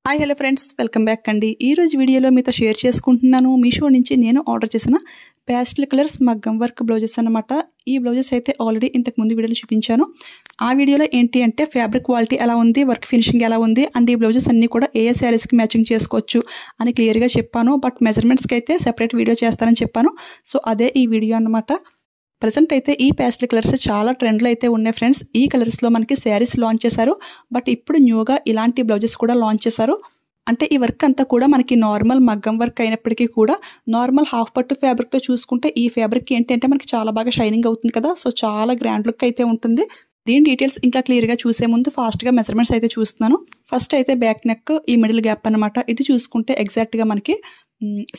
Hi hello friends, welcome back అండి. ఈరోజు వీడియోలో మీతో షేర్ చేసుకుంటున్నాను. మీషో నుంచి నేను ఆర్డర్ చేసిన ప్యాస్టల్ కలర్స్ మగ్గం వర్క్ బ్లౌజెస్ అనమాట. ఈ బ్లౌజెస్ అయితే ఆల్రెడీ ఇంతకు ముందు వీడియోలో చూపించాను. ఆ వీడియోలో ఏంటి అంటే ఫ్యాబ్రిక్ క్వాలిటీ ఎలా ఉంది, వర్క్ ఫినిషింగ్ ఎలా ఉంది అండ్ ఈ బ్లౌజెస్ అన్నీ కూడా ఏ శారీస్కి మ్యాచింగ్ చేసుకోవచ్చు అని క్లియర్గా చెప్పాను. బట్ మెజర్మెంట్స్కి అయితే సెపరేట్ వీడియో చేస్తానని చెప్పాను. సో అదే ఈ వీడియో అనమాట. ప్రజెంట్ అయితే ఈ ప్యాస్టల్ కలర్స్ చాలా ట్రెండ్లో అయితే ఉన్నాయి ఫ్రెండ్స్. ఈ కలర్స్లో మనకి శారీస్ లాంచ్ చేశారు. బట్ ఇప్పుడు న్యూగా ఇలాంటి బ్లౌజెస్ కూడా లాంచ్ చేశారు. అంటే ఈ వర్క్ అంతా కూడా మనకి నార్మల్ మగ్గం వర్క్ అయినప్పటికీ కూడా నార్మల్ హాఫ్ పట్టు ఫ్యాబ్రిక్తో చూసుకుంటే ఈ ఫ్యాబ్రిక్ ఏంటంటే మనకి చాలా బాగా షైనింగ్ అవుతుంది కదా. సో చాలా గ్రాండ్ లుక్ అయితే ఉంటుంది. దీని డీటెయిల్స్ ఇంకా క్లియర్గా చూసే ముందు ఫాస్ట్గా మెజర్మెంట్స్ అయితే చూస్తున్నాను. ఫస్ట్ అయితే బ్యాక్ నెక్ ఈ మిడిల్ గ్యాప్ అనమాట. ఇది చూసుకుంటే ఎగ్జాక్ట్గా మనకి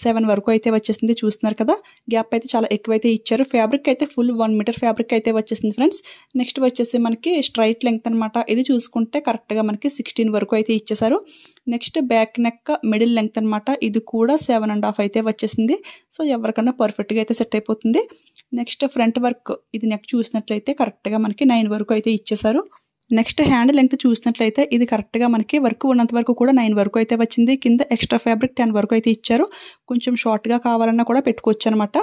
7 వరకు అయితే వచ్చేసింది. చూస్తున్నారు కదా, గ్యాప్ అయితే చాలా ఎక్కువైతే ఇచ్చారు. ఫ్యాబ్రిక్ అయితే ఫుల్ 1 మీటర్ ఫ్యాబ్రిక్ అయితే వచ్చేసింది ఫ్రెండ్స్. నెక్స్ట్ వచ్చేసి మనకి స్ట్రైట్ లెంగ్త్ అనమాట. ఇది చూసుకుంటే కరెక్ట్గా మనకి 16 వరకు అయితే ఇచ్చేసారు. Next back neck middle length అనమాట. ఇది కూడా 7.5 అయితే వచ్చేసింది. సో ఎవరికన్నా పర్ఫెక్ట్గా అయితే సెట్ అయిపోతుంది. నెక్స్ట్ ఫ్రంట్ వర్క్ ఇది నెక్ చూసినట్లయితే కరెక్ట్గా మనకి 9 వరకు అయితే ఇచ్చేసారు. నెక్స్ట్ హ్యాండ్ లెంగ్త్ చూసినట్లయితే ఇది కరెక్ట్గా మనకి వర్క్ ఉన్నంత వరకు కూడా 9 వరకు అయితే వచ్చింది. కింద ఎక్స్ట్రా ఫ్యాబ్రిక్ 10 వరకు అయితే ఇచ్చారు. కొంచెం షార్ట్గా కావాలన్నా కూడా పెట్టుకోవచ్చు అనమాట.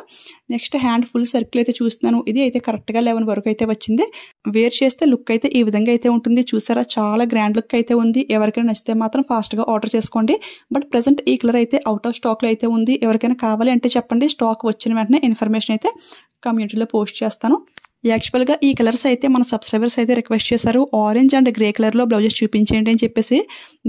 నెక్స్ట్ హ్యాండ్ ఫుల్ సర్కిల్ అయితే చూస్తున్నాను. ఇది అయితే కరెక్ట్గా 11 వరకు అయితే వచ్చింది. వేర్ చేస్తే లుక్ అయితే ఈ విధంగా అయితే ఉంటుంది. చూసారా, చాలా గ్రాండ్ లుక్ అయితే ఉంది. ఎవరికైనా నచ్చితే మాత్రం ఫాస్ట్గా ఆర్డర్ చేసుకోండి. బట్ ప్రజెంట్ ఈ కలర్ అయితే అవుట్ ఆఫ్ స్టాక్లో అయితే ఉంది. ఎవరికైనా కావాలి అంటే చెప్పండి. స్టాక్ వచ్చిన వెంటనే ఇన్ఫర్మేషన్ అయితే కమ్యూనిటీలో పోస్ట్ చేస్తాను. యాక్చువల్గా ఈ కలర్స్ అయితే మన సబ్స్క్రైబర్స్ అయితే రిక్వెస్ట్ చేశారు. ఆరెంజ్ అండ్ గ్రే కలర్లో బ్లౌజెస్ చూపించండి అని చెప్పేసి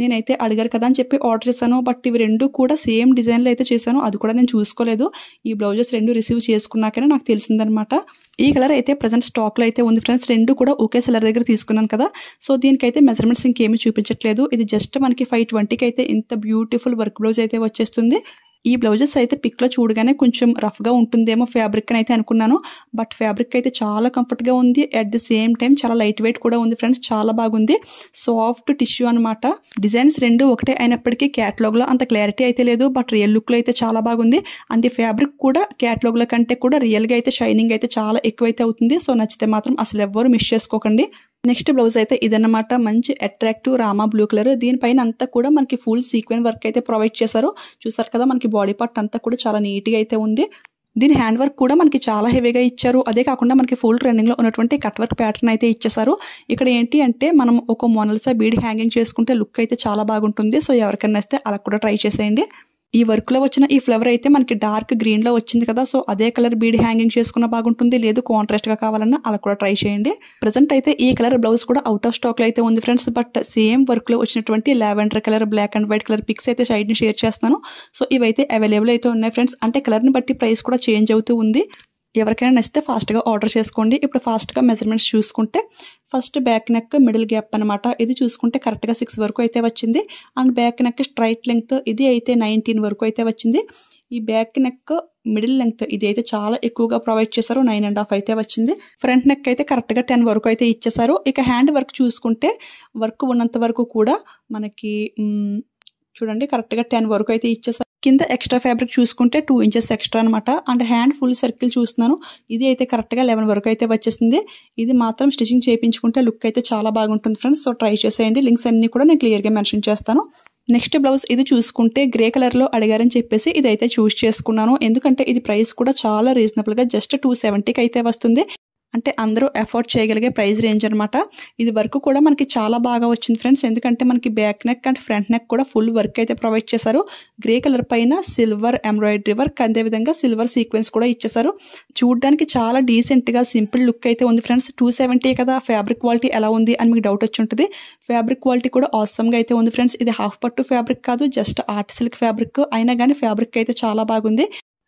నేనైతే అడిగారు కదా అని చెప్పి ఆర్డర్ చేశాను. బట్ ఇవి రెండు కూడా సేమ్ డిజైన్లో అయితే చేశాను. అది కూడా నేను చూసుకోలేదు. ఈ బ్లౌజెస్ రెండు రిసీవ్ చేసుకున్నాకనే నాకు తెలిసిందనమాట. ఈ కలర్ అయితే ప్రజెంట్ స్టాక్లో అయితే ఉంది ఫ్రెండ్స్. రెండు కూడా ఒకే సెలర్ దగ్గర తీసుకున్నాను కదా. సో దీనికైతే మెజర్మెంట్స్ ఇంకేమీ చూపించట్లేదు. ఇది జస్ట్ మనకి 520కి అయితే ఇంత బ్యూటిఫుల్ వర్క్ బ్లౌజ్ అయితే వచ్చేస్తుంది. ఈ బ్లౌజెస్ అయితే పిక్లో చూడగానే కొంచెం రఫ్గా ఉంటుందేమో ఫ్యాబ్రిక్ అని అయితే అనుకున్నాను. బట్ ఫ్యాబ్రిక్ అయితే చాలా కంఫర్ట్గా ఉంది. అట్ ది సేమ్ టైం చాలా లైట్ వెయిట్ కూడా ఉంది ఫ్రెండ్స్. చాలా బాగుంది. సాఫ్ట్ టిష్యూ అనమాట. డిజైన్స్ రెండు ఒకటే అయినప్పటికీ క్యాటలాగ్లో అంత క్లారిటీ అయితే లేదు. బట్ రియల్ లుక్లో అయితే చాలా బాగుంది. అండ్ ఈ ఫ్యాబ్రిక్ కూడా క్యాటలాగ్లో కంటే కూడా రియల్గా అయితే షైనింగ్ అయితే చాలా ఎక్కువైతే అవుతుంది. సో నచ్చితే మాత్రం అసలు ఎవ్వరు మిస్ చేసుకోకండి. నెక్స్ట్ బ్లౌజ్ అయితే ఇదన్నమాట. మంచి అట్రాక్టివ్ రామా బ్లూ కలర్. దీనిపైన అంతా కూడా మనకి ఫుల్ సీక్వెన్ వర్క్ అయితే ప్రొవైడ్ చేశారు. చూసారు కదా, మనకి బాడీ పార్ట్ అంతా కూడా చాలా నీట్గా అయితే ఉంది. దీని హ్యాండ్ వర్క్ కూడా మనకి చాలా హెవీగా ఇచ్చారు. అదే కాకుండా మనకి ఫుల్ ట్రెండింగ్లో ఉన్నటువంటి కట్ వర్క్ ప్యాటర్న్ అయితే ఇచ్చేసారు. ఇక్కడ ఏంటి అంటే మనం ఒక మొనల్సా బీడ్ హ్యాంగింగ్ చేసుకుంటే లుక్ అయితే చాలా బాగుంటుంది. సో ఎవరికైనా వస్తే అలా కూడా ట్రై చేసేయండి. ఈ వర్క్లో వచ్చిన ఈ ఫ్లవర్ అయితే మనకి డార్క్ గ్రీన్లో వచ్చింది కదా. సో అదే కలర్ బీడ్ హ్యాంగింగ్ చేసుకున్న బాగుంటుంది. లేదు కాంట్రాస్ట్గా కావాలన్నా అలా కూడా ట్రై చేయండి. ప్రజెంట్ అయితే ఈ కలర్ బ్లౌజ్ కూడా అవుట్ ఆఫ్ స్టాక్లో అయితే ఉంది ఫ్రెండ్స్. బట్ సేమ్ వర్క్లో వచ్చినటువంటి lavender colour, black and white colour pics అయితే సైడ్ని షేర్ చేస్తాను. సో ఇవైతే అవైలబుల్ అయితే ఉన్నాయి ఫ్రెండ్స్. అంటే కలర్ని బట్టి ప్రైస్ కూడా చేంజ్ అవుతూ ఉంది. ఎవరికైనా నచ్చితే ఫాస్ట్గా ఆర్డర్ చేసుకోండి. ఇప్పుడు ఫాస్ట్గా మెజర్మెంట్స్ చూసుకుంటే first back neck middle gap అనమాట. ఇది చూసుకుంటే కరెక్ట్గా 6 వరకు అయితే వచ్చింది. And back neck straight length ఇది అయితే 19 వరకు అయితే వచ్చింది. ఈ బ్యాక్ నెక్ మిడిల్ లెంగ్త్ ఇది అయితే చాలా ఎక్కువగా ప్రొవైడ్ చేశారు. 9.5 అయితే వచ్చింది. ఫ్రంట్ నెక్ అయితే కరెక్ట్గా 10 వరకు అయితే ఇచ్చేసారు. ఇక హ్యాండ్ వర్క్ చూసుకుంటే వర్క్ ఉన్నంత వరకు కూడా మనకి చూడండి కరెక్ట్గా 10 వరకు అయితే ఇచ్చేసారు. కింద ఎక్స్ట్రా ఫ్యాబ్రిక్ చూసుకుంటే 2 ఇంచెస్ ఎక్స్ట్రా అనమాట. అండ్ హ్యాండ్ ఫుల్ సర్కిల్ చూస్తున్నాను. ఇది అయితే కరెక్ట్గా 11 వరకు అయితే వచ్చేసింది. ఇది మాత్రం స్టిచింగ్ చేయించుకుంటే లుక్ అయితే చాలా బాగుంటుంది ఫ్రెండ్స్. సో ట్రై చేసేయండి. లింక్స్ అన్ని కూడా నేను క్లియర్గా మెన్షన్ చేస్తాను. నెక్స్ట్ బ్లౌజ్ ఇది చూసుకుంటే గ్రే కలర్లో అడిగారని చెప్పేసి ఇదైతే చూస్ చేసుకున్నాను. ఎందుకంటే ఇది ప్రైస్ కూడా చాలా రీజనబుల్గా జస్ట్ 270కి అయితే వస్తుంది. అంటే అందరూ అఫోర్డ్ చేయగలిగే ప్రైస్ రేంజ్ అనమాట. ఇది వర్క్ కూడా మనకి చాలా బాగా వచ్చింది ఫ్రెండ్స్. ఎందుకంటే మనకి back neck and front neck కూడా ఫుల్ వర్క్ అయితే ప్రొవైడ్ చేశారు. గ్రే కలర్ పైన సిల్వర్ ఎంబ్రాయిడరీ వర్క్, అదేవిధంగా సిల్వర్ సీక్వెన్స్ కూడా ఇచ్చేసారు. చూడడానికి చాలా డీసెంట్గా సింపుల్ లుక్ అయితే ఉంది ఫ్రెండ్స్. 270 కదా, ఫ్యాబ్రిక్ క్వాలిటీ ఎలా ఉంది అని మీకు డౌట్ వచ్చి ఉంటుంది. ఫ్యాబ్రిక్ క్వాలిటీ కూడా ఆసమ్గా అయితే ఉంది ఫ్రెండ్స్. ఇది హాఫ్ పట్టు ఫ్యాబ్రిక్ కాదు, జస్ట్ ఆర్ట్ సిల్క్ ఫ్యాబ్రిక్. అయినా కానీ ఫ్యాబ్రిక్ అయితే చాలా బాగుంది.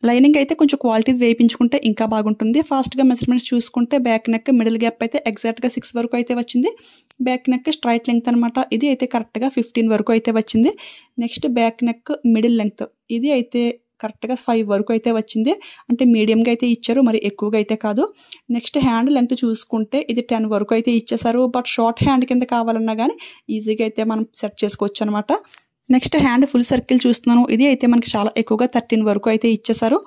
లైనింగ్ అయితే కొంచెం క్వాలిటీ వేయించుకుంటే ఇంకా బాగుంటుంది. ఫాస్ట్గా మెజర్మెంట్స్ చూసుకుంటే బ్యాక్ నెక్ మిడిల్ గ్యాప్ అయితే ఎగ్జాక్ట్గా 6 వరకు అయితే వచ్చింది. బ్యాక్ నెక్ స్ట్రైట్ లెంగ్త్ అనమాట. ఇది అయితే కరెక్ట్గా 15 వరకు అయితే వచ్చింది. Next back neck middle length ఇది అయితే కరెక్ట్గా 5 వరకు అయితే వచ్చింది. అంటే మీడియంగా అయితే ఇచ్చారు, మరి ఎక్కువగా అయితే కాదు. నెక్స్ట్ హ్యాండ్ లెంగ్త్ చూసుకుంటే ఇది 10 వరకు అయితే ఇచ్చేసారు. బట్ షార్ట్ హ్యాండ్ కింద కావాలన్నా కానీ ఈజీగా అయితే మనం సెట్ చేసుకోవచ్చు అనమాట. నెక్స్ట్ హ్యాండ్ ఫుల్ సర్కిల్ చూస్తున్నాను. ఇది అయితే మనకి చాలా ఎక్కువగా 13 వరకు అయితే ఇచ్చేసారు.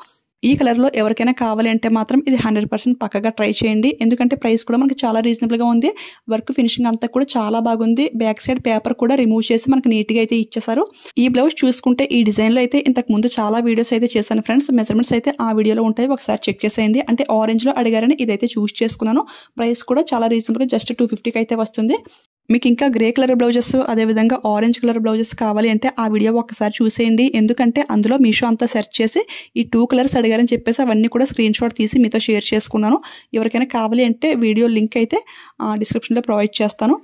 ఈ కలర్లో ఎవరికైనా కావాలి అంటే మాత్రం ఇది 100% పక్కగా ట్రై చేయండి. ఎందుకంటే ప్రైస్ కూడా మనకి చాలా రీజనబుల్గా ఉంది. వర్క్ ఫినిషింగ్ అంతా కూడా చాలా బాగుంది. బ్యాక్ సైడ్ పేపర్ కూడా రిమూవ్ చేసి మనకి నీట్గా అయితే ఇచ్చేసారు. ఈ బ్లౌజ్ చూసుకుంటే ఈ డిజైన్లో అయితే ఇంతకు ముందు చాలా వీడియోస్ అయితే చేశాను ఫ్రెండ్స్. మెజర్మెంట్స్ అయితే ఆ వీడియోలో ఉంటాయి, ఒకసారి చెక్ చేసేయండి. అంటే ఆరెంజ్లో అడిగారని ఇదైతే చూస్ చేసుకున్నాను. ప్రైస్ కూడా చాలా రీజనబుల్గా జస్ట్ 250కి అయితే వస్తుంది. మీకు ఇంకా గ్రే కలర్ బ్లౌజెస్ అదేవిధంగా ఆరెంజ్ కలర్ బ్లౌజెస్ కావాలి అంటే ఆ వీడియో ఒక్కసారి చూసేయండి. ఎందుకంటే అందులో మీషో అంతా సెర్చ్ చేసి ఈ 2 కలర్స్ అడిగారని చెప్పేసి అవన్నీ కూడా స్క్రీన్ షాట్ తీసి మీతో షేర్ చేసుకున్నాను. ఎవరికైనా కావాలి అంటే వీడియో లింక్ అయితే డిస్క్రిప్షన్లో ప్రొవైడ్ చేస్తాను.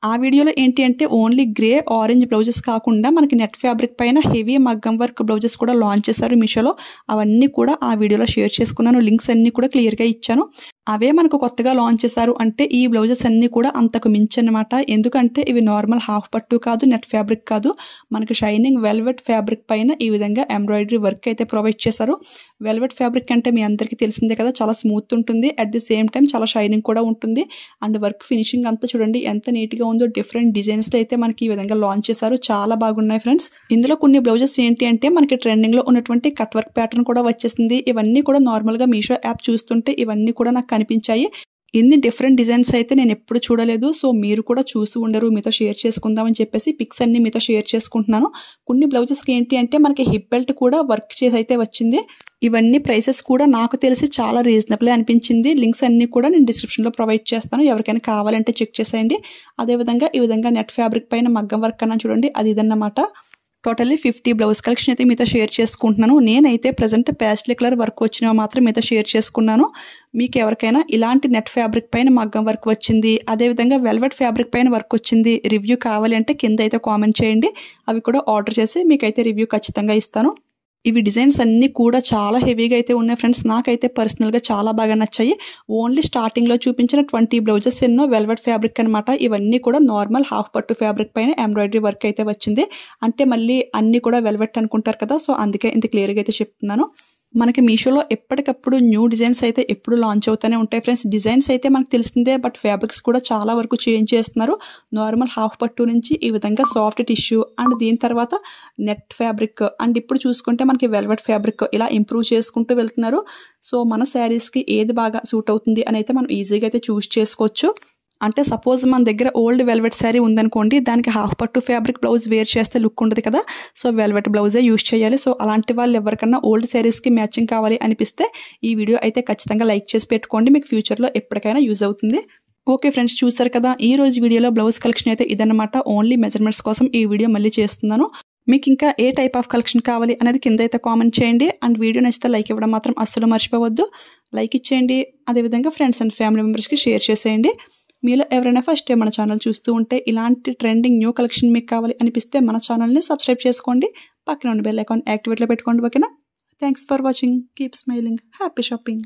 ఆ వీడియోలో ఏంటి అంటే ఓన్లీ గ్రే ఆరెంజ్ బ్లౌజెస్ కాకుండా మనకి నెట్ ఫ్యాబ్రిక్ పైన హెవీ మగ్గం వర్క్ బ్లౌజెస్ కూడా లాంచ్ చేశారు మీషోలో. అవన్నీ కూడా ఆ వీడియోలో షేర్ చేసుకున్నాను. లింక్స్ అన్నీ కూడా క్లియర్గా ఇచ్చాను. అవే మనకు కొత్తగా లాంచ్ చేశారు అంటే ఈ బ్లౌజెస్ అన్నీ కూడా అంతకు మించి అనమాట. ఎందుకంటే ఇవి నార్మల్ హాఫ్ పట్టు కాదు, నెట్ ఫ్యాబ్రిక్ కాదు, మనకి షైనింగ్ వెల్వెట్ ఫ్యాబ్రిక్ పైన ఈ విధంగా ఎంబ్రాయిడరీ వర్క్ అయితే ప్రొవైడ్ చేశారు. వెల్వెట్ ఫ్యాబ్రిక్ అంటే మీ అందరికీ తెలిసిందే కదా, చాలా స్మూత్ ఉంటుంది, అట్ ది సేమ్ టైం చాలా షైనింగ్ కూడా ఉంటుంది. అండ్ వర్క్ ఫినిషింగ్ అంతా చూడండి ఎంత నీట్గా ఉందో. డిఫరెంట్ డిజైన్స్లో అయితే మనకి ఈ విధంగా లాంచ్ చేశారు. చాలా బాగున్నాయి ఫ్రెండ్స్. ఇందులో కొన్ని బ్లౌజెస్ ఏంటి అంటే మనకి ట్రెండింగ్లో ఉన్నటువంటి కట్ వర్క్ ప్యాటర్న్ కూడా వచ్చేసింది. ఇవన్నీ కూడా నార్మల్గా మీషో యాప్ చూస్తుంటే ఇవన్నీ కూడా నాకు కనిపించాయి. ఇన్ని డిఫరెంట్ డిజైన్స్ అయితే నేను ఎప్పుడు చూడలేదు. సో మీరు కూడా చూసి ఉండరు, మీతో షేర్ చేసుకుందామని చెప్పేసి పిక్స్ అన్ని మీతో షేర్ చేసుకుంటున్నాను. కొన్ని బ్లౌజెస్కి ఏంటి అంటే మనకి హిప్ బెల్ట్ కూడా వర్క్ చేసి అయితే వచ్చింది. ఇవన్నీ ప్రైసెస్ కూడా నాకు తెలిసి చాలా రీజనబుల్ అనిపించింది. లింక్స్ అన్నీ కూడా నేను డిస్క్రిప్షన్లో ప్రొవైడ్ చేస్తాను. ఎవరికైనా కావాలంటే చెక్ చేసేయండి. అదేవిధంగా ఈ విధంగా నెట్ ఫ్యాబ్రిక్ పైన మగ్గం వర్క్ అన్నా చూడండి, అది ఇదన్నమాట. టోటల్లీ 50 బ్లౌజ్ కలెక్షన్ అయితే మీతో షేర్ చేసుకుంటున్నాను. నేనైతే ప్రజెంట్ ప్యాస్టల్ కలర్ వర్క్ వచ్చినవి మాత్రం మీతో షేర్ చేసుకున్నాను. మీకు ఎవరికైనా ఇలాంటి నెట్ ఫ్యాబ్రిక్ పైన మగ్గం వర్క్ వచ్చింది, అదేవిధంగా వెల్వెట్ ఫ్యాబ్రిక్ పైన వర్క్ వచ్చింది రివ్యూ కావాలి అంటే కింద అయితే కామెంట్ చేయండి. అవి కూడా ఆర్డర్ చేసి మీకైతే రివ్యూ ఖచ్చితంగా ఇస్తాను. ఇవి డిజైన్స్ అన్నీ కూడా చాలా హెవీగా అయితే ఉన్నాయి ఫ్రెండ్స్. నాకైతే పర్సనల్గా చాలా బాగా నచ్చాయి. ఓన్లీ స్టార్టింగ్లో చూపించిన 20 బ్లౌజెస్ ఎన్నో వెల్వెట్ ఫ్యాబ్రిక్ అనమాట. ఇవన్నీ కూడా నార్మల్ హాఫ్ పట్టు ఫ్యాబ్రిక్ పైన ఎంబ్రాయిడరీ వర్క్ అయితే వచ్చింది. అంటే మళ్ళీ అన్నీ కూడా వెల్వెట్ అనుకుంటారు కదా, సో అందుకే ఇంత క్లియర్గా అయితే చెప్తున్నాను. మనకి మీషోలో ఎప్పటికప్పుడు న్యూ డిజైన్స్ అయితే ఎప్పుడు లాంచ్ అవుతూనే ఉంటాయి ఫ్రెండ్స్. డిజైన్స్ అయితే మనకు తెలిసిందే, బట్ ఫ్యాబ్రిక్స్ కూడా చాలా వరకు చేంజ్ చేస్తున్నారు. నార్మల్ హాఫ్ పట్టు నుంచి ఈ విధంగా సాఫ్ట్ టిష్యూ అండ్ దీని తర్వాత నెట్ ఫ్యాబ్రిక్ అండ్ ఇప్పుడు చూసుకుంటే మనకి వెల్వెట్ ఫ్యాబ్రిక్ ఇలా ఇంప్రూవ్ చేసుకుంటూ వెళ్తున్నారు. సో మన శారీస్కి ఏది బాగా సూట్ అవుతుంది అని అయితే మనం ఈజీగా అయితే చూస్ చేసుకోవచ్చు. అంటే సపోజ్ మన దగ్గర ఓల్డ్ వెల్వెట్ శారీ ఉందనుకోండి, దానికి హాఫ్ పట్టు ఫ్యాబ్రిక్ బ్లౌజ్ వేర్ చేస్తే లుక్ ఉంటుంది కదా, సో వెల్వెట్ బ్లౌజే యూజ్ చేయాలి. సో అలాంటి వాళ్ళు ఎవరికన్నా ఓల్డ్ శారీస్కి మ్యాచింగ్ కావాలి అనిపిస్తే ఈ వీడియో అయితే ఖచ్చితంగా లైక్ చేసి పెట్టుకోండి. మీకు ఫ్యూచర్లో ఎప్పటికైనా యూజ్ అవుతుంది. ఓకే ఫ్రెండ్స్, చూసారు కదా ఈ రోజు వీడియోలో బ్లౌజ్ కలెక్షన్ అయితే ఇదన్నమాట. ఓన్లీ మెజర్మెంట్స్ కోసం ఈ వీడియో మళ్ళీ చేస్తున్నాను. మీకు ఇంకా ఏ టైప్ ఆఫ్ కలెక్షన్ కావాలి అనేది కింద అయితే కామెంట్ చేయండి. అండ్ వీడియో నచ్చితే లైక్ ఇవ్వడం మాత్రం అస్సలు మర్చిపోవద్దు. లైక్ ఇచ్చేయండి, అదేవిధంగా ఫ్రెండ్స్ అండ్ ఫ్యామిలీ మెంబర్స్కి షేర్ చేసేయండి. మీలో ఎవరైనా ఫస్ట్ టైం మన ఛానల్ చూస్తూ ఉంటే ఇలాంటి ట్రెండింగ్ న్యూ కలెక్షన్ మీకు కావాలి అనిపిస్తే మన ఛానల్ని సబ్స్క్రైబ్ చేసుకోండి. పక్కన ఉన్న బెల్ ఐకాన్ యాక్టివేట్లో పెట్టుకోండి. ఓకేనా? Thanks for watching. Keep smiling. Happy shopping.